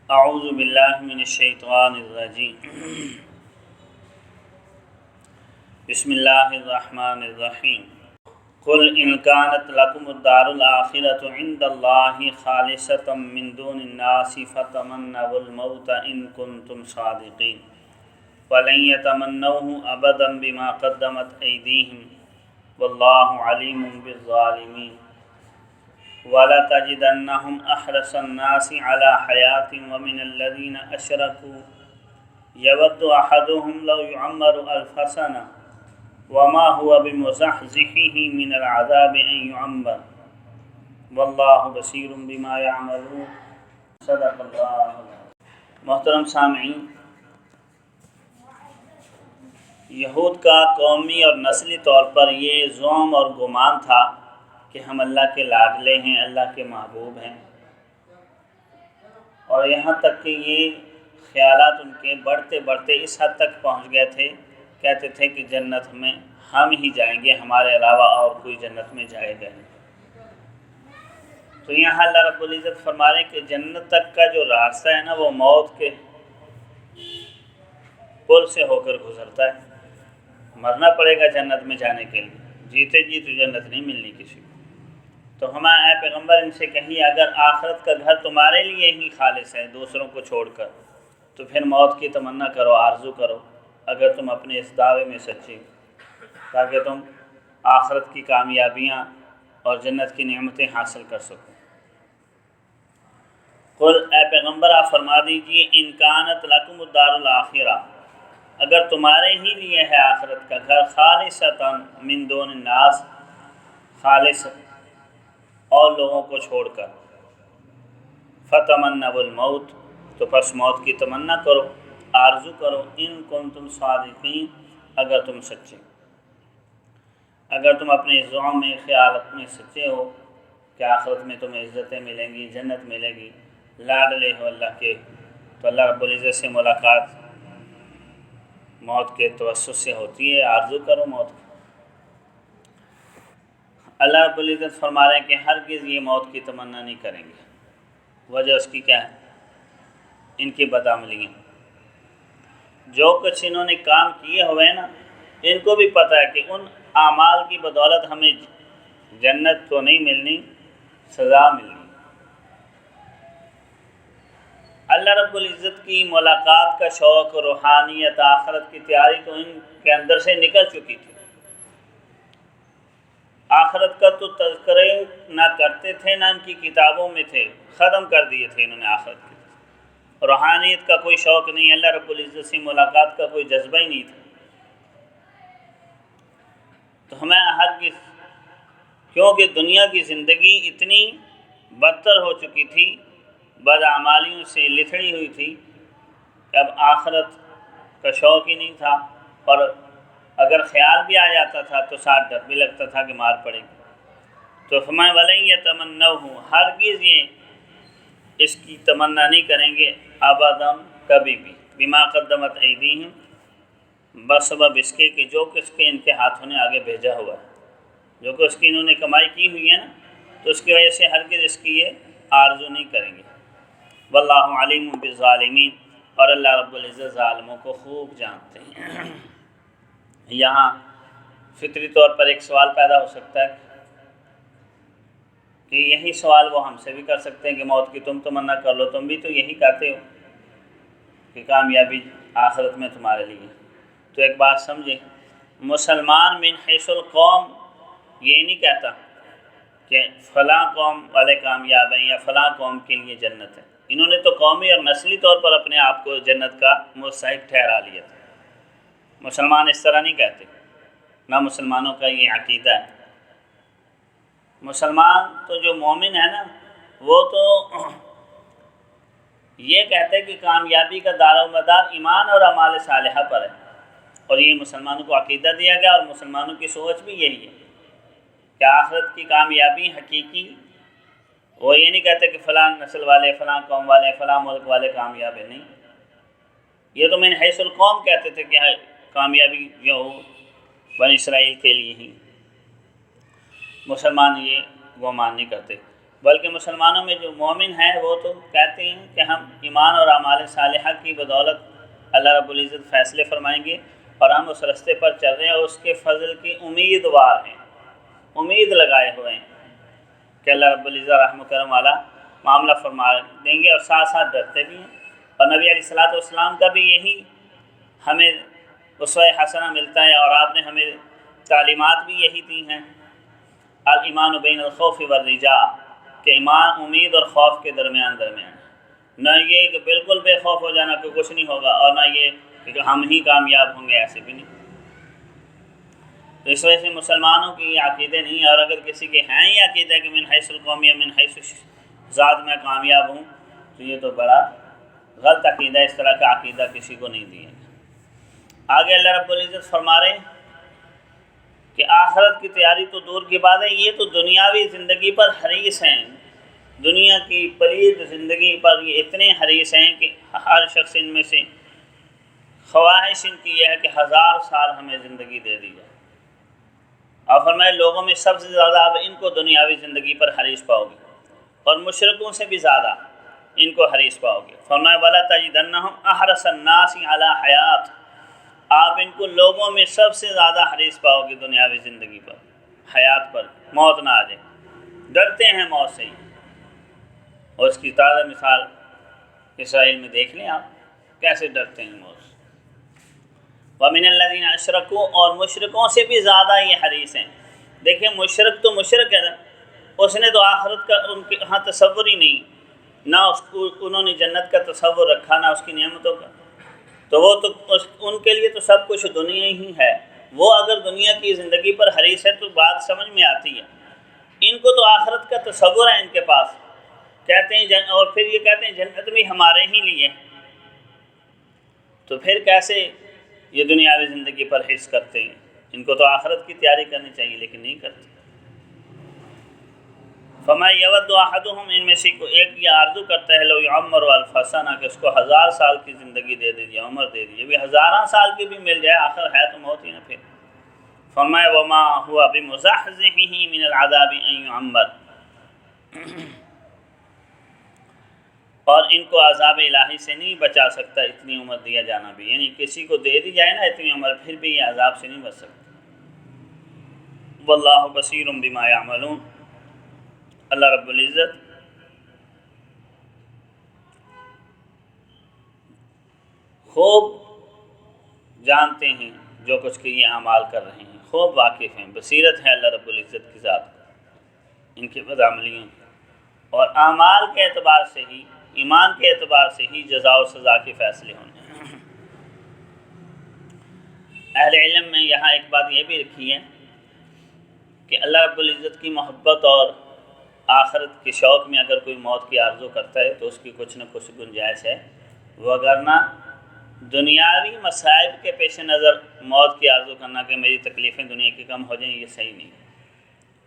اعوذ باللہ من الشیطان الرجیم بسم اللہ الرحمن الرحیم قل ان كانت لكم الدار الآخرة عند الله خالصة من دون الناس فتمنوا الموت ان كنتم صادقین ولن يتمنوه ابدا بما قدمت ایدیہم واللہ علیم بالظالمین وَلَتَجِدَنَّهُمْ أَحْرَصَ النَّاسِ عَلَى حَيَاةٍ وَمِنَ الَّذِينَ أَشْرَكُوا يَوَدُّ أَحَدُهُمْ لَوْ يُعَمَّرُ أَلْفَ سَنَةٍ وَمَا هُوَ بِمُزَحْزِحِهِ مِنَ الْعَذَابِ أَن يُعَمَّرَ وَاللَّهُ بَصِيرٌ بِمَا يَعْمَلُونَ صدق اللہ۔ محترم سامعین، یہود کا قومی اور نسلی طور پر یہ زعم اور گمان تھا کہ ہم اللہ کے لاڈلے ہیں، اللہ کے محبوب ہیں، اور یہاں تک کہ یہ خیالات ان کے بڑھتے بڑھتے اس حد تک پہنچ گئے تھے، کہتے تھے کہ جنت میں ہم ہی جائیں گے، ہمارے علاوہ اور کوئی جنت میں جائے گا نہیں۔ تو یہاں اللہ رب العزت فرما رہے ہیں کہ جنت تک کا جو راستہ ہے نا، وہ موت کے پل سے ہو کر گزرتا ہے۔ مرنا پڑے گا جنت میں جانے کے لیے، جیتے جی تو جنت نہیں ملنی کسی کو۔ تو ہمارے اے پیغمبر ان سے کہیے، اگر آخرت کا گھر تمہارے لیے ہی خالص ہے دوسروں کو چھوڑ کر، تو پھر موت کی تمنا کرو، آرزو کرو، اگر تم اپنے اس دعوے میں سچے، تاکہ تم آخرت کی کامیابیاں اور جنت کی نعمتیں حاصل کر سکو۔ قل اے پیغمبر آپ فرما دیجیے، ان کانت لکم الدار الآخرہ، اگر تمہارے ہی لیے ہے آخرت کا گھر، خالصتاً من دون الناس، خالص اور لوگوں کو چھوڑ کر، فتمنوا الموت، تو پس موت کی تمنا کرو، آرزو کرو، ان کنتم صادقین، اگر تم سچے، اگر تم اپنے زعم میں، خیالت میں سچے ہو کہ آخرت میں تمہیں عزتیں ملیں گی، جنت ملے گی، لاڈلے ہو اللہ کے، تو اللہ رب العزت سے ملاقات موت کے توسط سے ہوتی ہے، آرزو کرو موت کی۔ اللہ رب العزت فرما رہے ہیں کہ ہرگز یہ موت کی تمنا نہیں کریں گے۔ وجہ اس کی کیا ہے؟ ان کی بدعملیاں، جو کچھ انہوں نے کام کیے ہوئے نا، ان کو بھی پتہ ہے کہ ان اعمال کی بدولت ہمیں جنت تو نہیں ملنی، سزا ملنی۔ اللہ رب العزت کی ملاقات کا شوق، روحانیت، آخرت کی تیاری تو ان کے اندر سے نکل چکی تھی۔ آخرت کا تو تذکرے نہ کرتے تھے، نہ ان کی کتابوں میں تھے، ختم کر دیے تھے انہوں نے آخرت کی۔ روحانیت کا کوئی شوق نہیں، اللہ رب العزت سے ملاقات کا کوئی جذبہ ہی نہیں تھا۔ تو ہمیں ہرگز، کیونکہ دنیا کی زندگی اتنی بدتر ہو چکی تھی، بدعمالیوں سے لتھڑی ہوئی تھی، کہ اب آخرت کا شوق ہی نہیں تھا، اور اگر خیال بھی آ جاتا تھا تو ساتھ ڈر بھی لگتا تھا کہ مار پڑے گی۔ تو فرمایا وَلَن يَتَمَنَّوْهُ، ہرگز یہ اس کی تمنا نہیں کریں گے، ابداً، کبھی بھی، بما قدمت ایدیہم، بسبب اس کے کہ جو کس کے ان کے ہاتھوں نے آگے بھیجا ہوا ہے، جو کچھ کی انہوں نے کمائی کی ہوئی ہے نا، تو اس کی وجہ سے ہرگز اس کی یہ آرزو نہیں کریں گے۔ واللہ علیم بالظالمین، اور اللہ رب العزت ظالموں کو خوب جانتے ہیں۔ یہاں فطری طور پر ایک سوال پیدا ہو سکتا ہے کہ یہی سوال وہ ہم سے بھی کر سکتے ہیں کہ موت کی تم تمنا کر لو، تم بھی تو یہی کہتے ہو کہ کامیابی آخرت میں تمہارے لیے۔ تو ایک بات سمجھیں، مسلمان من حیث القوم یہ نہیں کہتا کہ فلاں قوم والے کامیاب ہیں یا فلاں قوم کے لیے جنت ہے۔ انہوں نے تو قومی اور نسلی طور پر اپنے آپ کو جنت کا مستحق ٹھہرا لیا تھا۔ مسلمان اس طرح نہیں کہتے، نہ مسلمانوں کا یہ عقیدہ ہے۔ مسلمان تو جو مومن ہے نا، وہ تو یہ کہتے ہیں کہ کامیابی کا دار و مدار ایمان اور اعمال صالحہ پر ہے، اور یہ مسلمانوں کو عقیدہ دیا گیا، اور مسلمانوں کی سوچ بھی یہی ہے کہ آخرت کی کامیابی حقیقی، وہ یہ نہیں کہتے کہ فلاں نسل والے، فلاں قوم والے، فلاں ملک والے کامیاب ہیں، نہیں، یہ تو من حیث القوم کہتے تھے کہ کامیابی جو ہو بنی اسرائیل کے لیے ہی۔ مسلمان یہ گمان نہیں کرتے، بلکہ مسلمانوں میں جو مومن ہیں وہ تو کہتے ہیں کہ ہم ایمان اور اعمال صالحہ کی بدولت اللہ رب العزت فیصلے فرمائیں گے اور ہم اس راستے پر چل رہے ہیں اور اس کے فضل کی امیدوار ہیں، امید لگائے ہوئے ہیں کہ اللہ رب العزت رحم و کرم والا معاملہ فرما دیں گے، اور ساتھ ساتھ ڈرتے بھی ہیں۔ اور نبی علیہ الصلوۃ والسلام کا بھی یہی ہمیں اسوہ حسنہ ملتا ہے، اور آپ نے ہمیں تعلیمات بھی یہی دی ہیں، الایمان بین الخوف والرجاء، کہ ایمان امید اور خوف کے درمیان نہ یہ کہ بالکل بے خوف ہو جانا کہ کچھ نہیں ہوگا، اور نہ یہ کہ ہم ہی کامیاب ہوں گے، ایسے بھی نہیں۔ تو اس وجہ سے مسلمانوں کی یہ عقیدے نہیں ہیں، اور اگر کسی کے ہیں یہ عقیدہ کہ من حیث القوم یا من حیث ذات میں کامیاب ہوں، تو یہ تو بڑا غلط عقیدہ، اس طرح کا عقیدہ کسی کو نہیں دیا۔ آگے اللہ رب العزت فرما رہے ہیں کہ آخرت کی تیاری تو دور کی بات ہے، یہ تو دنیاوی زندگی پر حریص ہیں، دنیا کی پلید زندگی پر یہ اتنے حریص ہیں کہ ہر شخص ان میں سے خواہش ان کی یہ ہے کہ 1000 سال ہمیں زندگی دے دی جائے، اور فرمائے لوگوں میں سب سے زیادہ اب ان کو دنیاوی زندگی پر حریص پاؤ گے، اور مشرکوں سے بھی زیادہ ان کو حریص پاؤ گے۔ فرمائے وَلَا تَجِدَنَّهُمْ أَحْرَصَ النَّاسِ عَلَىٰ حَيَاةٍ، آپ ان کو لوگوں میں سب سے زیادہ حریص پاؤ گے دنیاوی زندگی پر، حیات پر، موت نہ آ جائے، ڈرتے ہیں موت سے ہی۔ اور اس کی تازہ مثال اسرائیل میں دیکھ لیں آپ کیسے ڈرتے ہیں موت سے۔ وَمِنَ الَّذِينَ أَشْرَكُوا، اور مشرکوں سے بھی زیادہ یہ حریص ہیں۔ دیکھیں مشرک تو مشرک ہے نا، اس نے تو آخرت کا ان کے ہاں تصور ہی نہیں، نہ اس کو انہوں نے جنت کا تصور رکھا، نہ اس کی نعمتوں کا، تو وہ تو ان کے لیے تو سب کچھ دنیا ہی ہے۔ وہ اگر دنیا کی زندگی پر حریص ہے تو بات سمجھ میں آتی ہے، ان کو تو آخرت کا تصور ہے ان کے پاس، کہتے ہیں اور پھر یہ کہتے ہیں جنت بھی ہمارے ہی لیے، تو پھر کیسے یہ دنیاوی زندگی پر حرص کرتے ہیں؟ ان کو تو آخرت کی تیاری کرنی چاہیے لیکن نہیں کرتے۔ فَمَا يَوَدُّ أَحَدُهُمْ، ان میں سے کو ایک یہ آرزو کرتا ہے لو يعمر ألف سنہ، کہ اس کو 1000 سال کی زندگی دے دیجیے، عمر دے دیجیے، بھی 1000 سال کی بھی مل جائے، آخر ہے تو موت ہی نہ پھر۔ فرمایا وَمَا هُوَ بِمُزَحْزِحِهِ مِنَ الْعَذَابِ أَن يُعَمَّرَ، اور ان کو عذاب الہی سے نہیں بچا سکتا اتنی عمر دیا جانا بھی، یعنی کسی کو دے دی جائے نا اتنی عمر پھر بھی یہ عذاب سے نہیں بچ سکتا۔ واللہ بصیر بما یعملون، اللہ رب العزت خوب جانتے ہیں جو کچھ کہ یہ اعمال کر رہے ہیں، خوب واقف ہیں، بصیرت ہے اللہ رب العزت کی ذات ان کی بدعملیوں، اور اعمال کے اعتبار سے ہی، ایمان کے اعتبار سے ہی جزا و سزا کے فیصلے ہونے ہیں۔ اہل علم میں یہاں ایک بات یہ بھی رکھی ہے کہ اللہ رب العزت کی محبت اور آخرت کے شوق میں اگر کوئی موت کی آرزو کرتا ہے تو اس کی کچھ نہ کچھ گنجائش ہے، وگرنہ دنیاوی مصائب کے پیش نظر موت کی آرزو کرنا کہ میری تکلیفیں دنیا کی کم ہو جائیں، یہ صحیح نہیں۔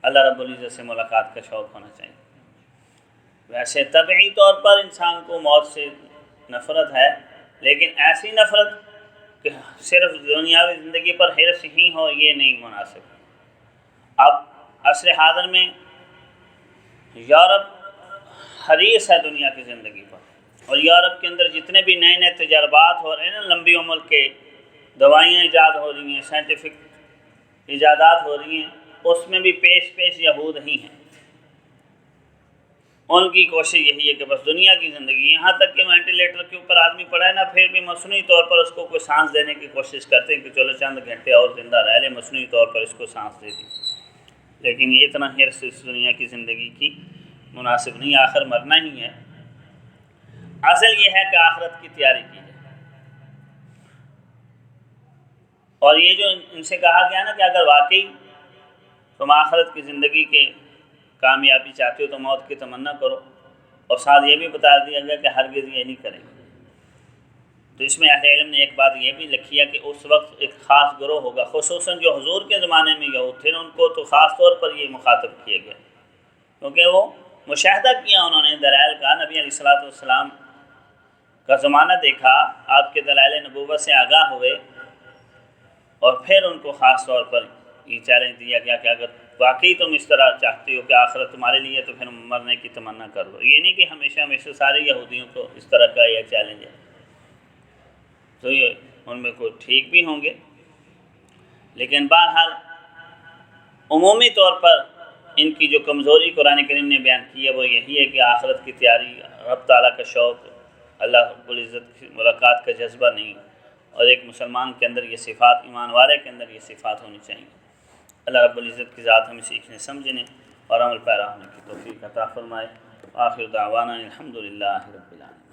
اللہ رب العزت سے ملاقات کا شوق ہونا چاہیے۔ ویسے طبعی طور پر انسان کو موت سے نفرت ہے، لیکن ایسی نفرت کہ صرف دنیاوی زندگی پر حرص ہی ہو، یہ نہیں مناسب۔ اب عصر حاضر میں یورپ حریص ہے دنیا کی زندگی پر، اور یورپ کے اندر جتنے بھی نئے نئے تجربات ہو رہے ہیں نا، لمبی عمر کے دوائیاں ایجاد ہو رہی ہیں، سائنٹیفک ایجادات ہو رہی ہیں، اس میں بھی پیش یہود ہی ہیں۔ ان کی کوشش یہی ہے کہ بس دنیا کی زندگی، یہاں تک کہ وینٹیلیٹر کے اوپر آدمی پڑا ہے نا، پھر بھی مصنوعی طور پر اس کو کوئی سانس دینے کی کوشش کرتے ہیں کہ چلو چند گھنٹے اور زندہ رہ لے، مصنوعی طور پر اس کو سانس دے دی، لیکن یہ اتنا حرص اس دنیا کی زندگی کی مناسب نہیں، آخر مرنا ہی ہے۔ اصل یہ ہے کہ آخرت کی تیاری کی جائے، اور یہ جو ان سے کہا گیا نا کہ اگر واقعی تم آخرت کی زندگی کے کامیابی چاہتے ہو تو موت کی تمنا کرو، اور ساتھ یہ بھی بتا دیا گیا کہ ہرگز یہ نہیں کریں۔ تو اس میں اہل علم نے ایک بات یہ بھی لکھی ہے کہ اس وقت ایک خاص گروہ ہوگا، خصوصاً جو حضور کے زمانے میں یہود تھے، ان کو تو خاص طور پر یہ مخاطب کیا گیا، کیونکہ وہ مشاہدہ کیا انہوں نے دلائل کا، نبی علیہ الصلوۃ والسلام کا زمانہ دیکھا، آپ کے دلائل نبوت سے آگاہ ہوئے، اور پھر ان کو خاص طور پر یہ چیلنج دیا گیا کہ اگر واقعی تم اس طرح چاہتے ہو کہ آخرت تمہارے لیے تو پھر مرنے کی تمنا کر لو. یہ نہیں کہ ہمیشہ ہمیشہ سارے یہودیوں کو اس طرح کا یہ چیلنج ہے. تو یہ ان میں کوئی ٹھیک بھی ہوں گے، لیکن بہرحال عمومی طور پر ان کی جو کمزوری قرآن کریم نے بیان کی ہے وہ یہی ہے کہ آخرت کی تیاری، رب تعالیٰ کا شوق، اللہ رب العزت کی ملاقات کا جذبہ نہیں، اور ایک مسلمان کے اندر یہ صفات، ایمان والے کے اندر یہ صفات ہونی چاہیے. اللہ رب العزت کی ذات ہمیں سیکھنے سمجھنے اور عمل پیرا ہونے کی توفیق عطا فرمائے. آخر دعوانا الحمدللہ رب العالمین.